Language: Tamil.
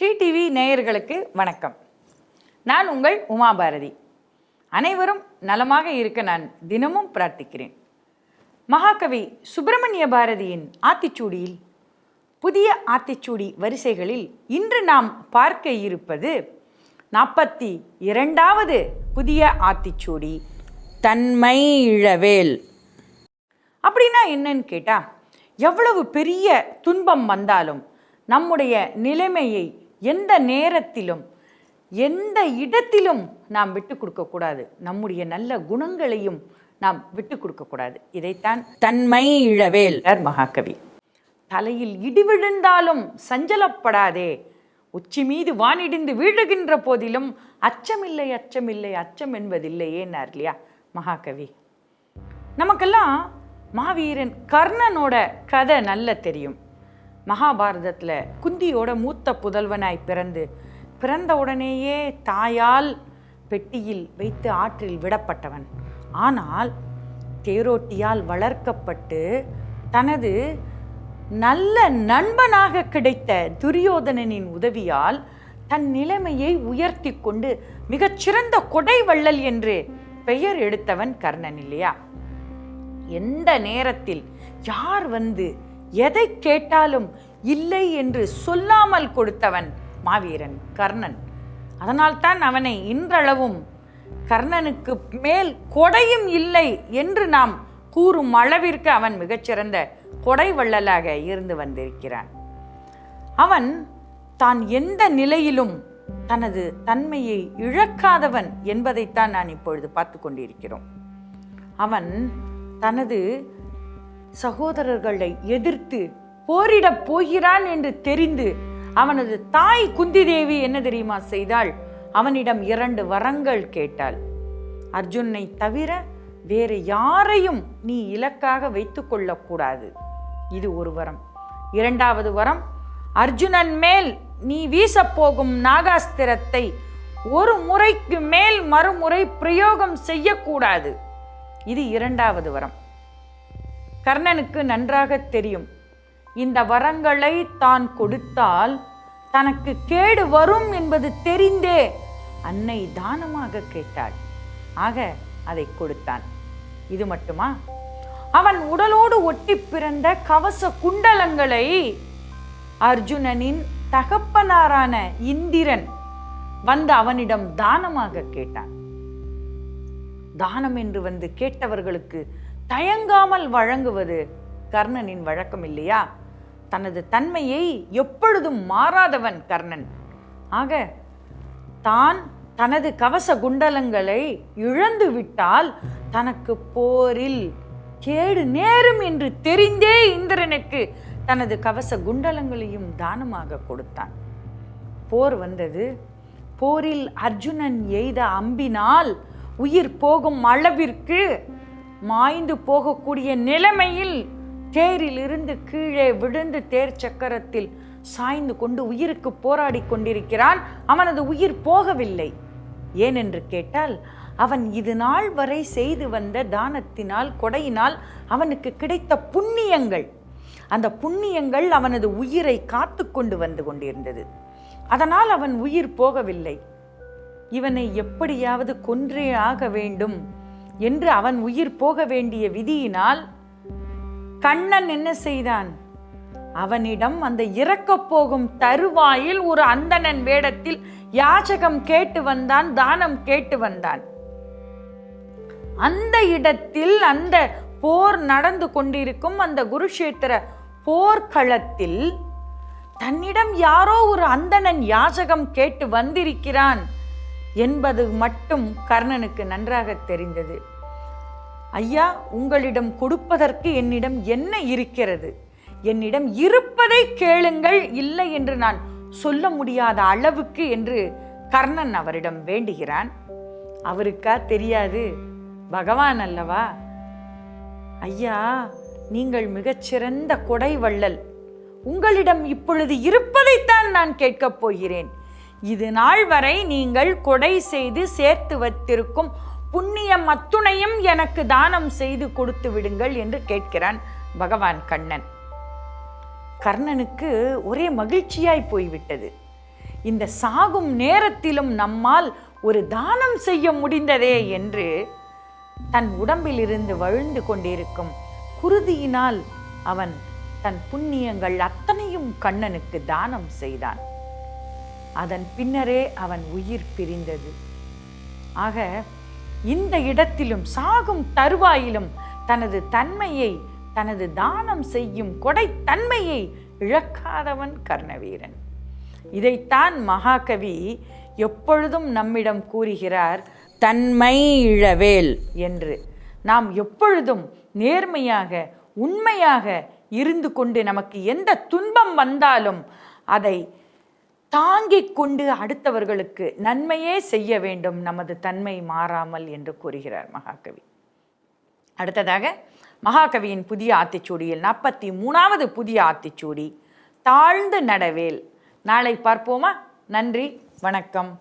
ஸ்ரீ டிவி நேயர்களுக்கு வணக்கம். நான் உங்கள் உமாபாரதி. அனைவரும் நலமாக இருக்க நான் தினமும் பிரார்த்திக்கிறேன். மகாகவி சுப்பிரமணிய பாரதியின் ஆத்திச்சூடியில் புதிய ஆத்திச்சூடி வரிசைகளில் இன்று நாம் பார்க்க இருப்பது 42வது புதிய ஆத்திச்சூடி, தன்மை இழவேல். அப்படின்னா என்னன்னு கேட்டால், எவ்வளவு பெரிய துன்பம் வந்தாலும் நம்முடைய நிலைமையை எந்த நேரத்திலும் எந்த இடத்திலும் நாம் விட்டு கொடுக்கக்கூடாது. நம்முடைய நல்ல குணங்களையும் நாம் விட்டு கொடுக்கக்கூடாது. இதைத்தான் தன்மை இழவேல் மகாகவி. தலையில் இடி விழுந்தாலும் சஞ்சலப்படாதே, உச்சி மீது வானிடிந்து வீழுகின்ற போதிலும் அச்சமில்லை அச்சமில்லை அச்சம் என்பதில்லையேன்னார் இல்லையா மகாகவி. நமக்கெல்லாம் மாவீரன் கர்ணனோட கதை நல்ல தெரியும். மகாபாரதத்தில் குந்தியோட மூத்த புதல்வனாய் பிறந்த உடனேயே தாயால் பெட்டியில் வைத்து ஆற்றில் விடப்பட்டவன். ஆனால் தேரோட்டியால் வளர்க்கப்பட்டு தனது நல்ல நண்பனாக கிடைத்த துரியோதனனின் உதவியால் தன் நிலைமையை உயர்த்தி கொண்டு மிகச்சிறந்த கொடை வள்ளல் என்று பெயர் எடுத்தவன் கர்ணன் இல்லையா? எந்த நேரத்தில் யார் வந்து எதை கேட்டாலும் இல்லை என்று சொல்லாமல் கொடுத்தவன் மாவீரன் கர்ணன். அதனால்தான் அவனை இன்றளவும் கர்ணனுக்கு மேல் கொடையும் இல்லை என்று நாம் கூறும் அளவிற்கு அவன் மிகச்சிறந்த கொடை வள்ளலாக இருந்து வந்திருக்கிறான். அவன் தான் எந்த நிலையிலும் தனது தன்மையை இழக்காதவன் என்பதைத்தான் நான் இப்பொழுது பார்த்து கொண்டிருக்கிறோம். அவன் தனது சகோதரர்களை எதிர்த்து போரிடப் போகிறான் என்று தெரிந்து அவனது தாய் குந்தி தேவி என்ன தெரியுமா செய்தாள்? அவனிடம் 2 வரங்கள் கேட்டாள். அர்ஜுனை தவிர வேறு யாரையும் நீ இலக்காக வைத்து கொள்ளக்கூடாது, இது ஒரு வரம். 2வது வரம், அர்ஜுனன் மேல் நீ வீசப்போகும் நாகாஸ்திரத்தை ஒரு முறைக்கு மேல் மறுமுறை பிரயோகம் செய்யக்கூடாது, இது 2வது வரம். கர்ணனுக்கு நன்றாக தெரியும், இந்த வரங்களை தான் கொடுத்தால் தனக்கு கேடு வரும் என்பது தெரிந்தே அன்னை தானமாக கேட்டாள். ஆக அதை கொடுத்தான். இது மட்டுமா, அவன் உடலோடு ஒட்டி பிறந்த கவச குண்டலங்களை அர்ஜுனனின் தகப்பனாரான இந்திரன் வந்து அவனிடம் தானமாக கேட்டான். தானம் என்று வந்து கேட்டவர்களுக்கு தயங்காமல் வழங்குவது கர்ணனின் வழக்கம் இல்லையா? தனது தன்மையை எப்பொழுதும் மாறாதவன் கர்ணன். ஆக தான் தனது கவச குண்டலங்களை இழந்து விட்டால் தனக்கு போரில் கேடு நேரும் என்று தெரிந்தே இந்திரனுக்கு தனது கவச குண்டலங்களையும் தானமாக கொடுத்தான். போர் வந்தது. போரில் அர்ஜுனன் எய்த அம்பினால் உயிர் போகும் அளவிற்கு மாய்ந்து போகக்கூடிய நிலைமையில் தேரில் இருந்து கீழே விழுந்து தேர் சக்கரத்தில் சாய்ந்து கொண்டு உயிருக்கு போராடி கொண்டிருக்கிறான். அவனது உயிர் போகவில்லை. ஏனென்று கேட்டால், அவன் இது நாள் வரை செய்து வந்த தானத்தினால் கொடையினால் அவனுக்கு கிடைத்த புண்ணியங்கள், அந்த புண்ணியங்கள் அவனது உயிரை காத்து கொண்டு வந்து கொண்டிருந்தது. அதனால் அவன் உயிர் போகவில்லை. இவனை எப்படியாவது கொன்றே ஆக வேண்டும் என்று அவன் உயிர் போக வேண்டிய விதியினால் கண்ணன் என்ன செய்தான்? அவனிடம் அந்த இறக்கப் போகும் தருவாயில் ஒரு அந்தணன் வேடத்தில் யாச்சகம் கேட்டு வந்தான், தானம் கேட்டு வந்தான். அந்த இடத்தில் அந்த போர் நடந்து கொண்டிருக்கும் அந்த குருஷேத்திர போர்க்களத்தில் தன்னிடம் யாரோ ஒரு அந்தணன் யாச்சகம் கேட்டு வந்திருக்கிறான் என்பது மட்டும் கர்ணனுக்கு நன்றாக தெரிந்தது. ஐயா, உங்களிடம் கொடுப்பதற்கு என்னிடம் என்ன இருக்கிறது? என்னிடம் இருப்பதை கேளுங்கள், இல்லை என்று நான் சொல்ல முடியாத அளவுக்கு என்று கர்ணன் அவரிடம் வேண்டுகிறான். அவருக்கா தெரியாது, பகவான் அல்லவா? ஐயா, நீங்கள் மிகச்சிறந்த கொடை வள்ளல், உங்களிடம் இப்பொழுது இருப்பதைத்தான் நான் கேட்கப் போகிறேன். இது நாள் வரை நீங்கள் கொடை செய்து சேர்த்து வைத்திருக்கும் புண்ணியம் அத்துணையும் எனக்கு தானம் செய்து கொடுத்து விடுங்கள் என்று கேட்கிறான் பகவான் கண்ணன். கர்ணனுக்கு ஒரே மகிழ்ச்சியாய் போய்விட்டது. இந்த சாகும் நேரத்திலும் நம்மால் ஒரு தானம் செய்ய முடிந்ததே என்று தன் உடம்பில் இருந்து வழிந்து கொண்டிருக்கும் குருதியினால் அவன் தன் புண்ணியங்கள் அத்தனையும் கண்ணனுக்கு தானம் செய்தான். அதன் பின்னரே அவன் உயிர் பிரிந்தது. ஆக இந்த இடத்திலும் சாகும் தருவாயிலும் தனது தன்மையை, தனது தானம் செய்யும் கொடைத்தன்மையை இழக்காதவன் கர்ணவீரன். இதைத்தான் மகாகவி எப்பொழுதும் நம்மிடம் கூறுகிறார், தன்மை இழவேல் என்று. நாம் எப்பொழுதும் நேர்மையாக உண்மையாக இருந்து கொண்டு நமக்கு எந்த துன்பம் வந்தாலும் அதை தாங்கிக் கொண்டு அடுத்தவர்களுக்கு நன்மையே செய்ய வேண்டும், நமது தன்மை மாறாமல் என்று கூறுகிறார் மகாகவி. அடுத்ததாக மகாகவியின் புதிய ஆத்திச்சூடியில் 43வது புதிய ஆத்திச்சூடி, தாழ்ந்து நடவேல். நாளை பார்ப்போமா? நன்றி, வணக்கம்.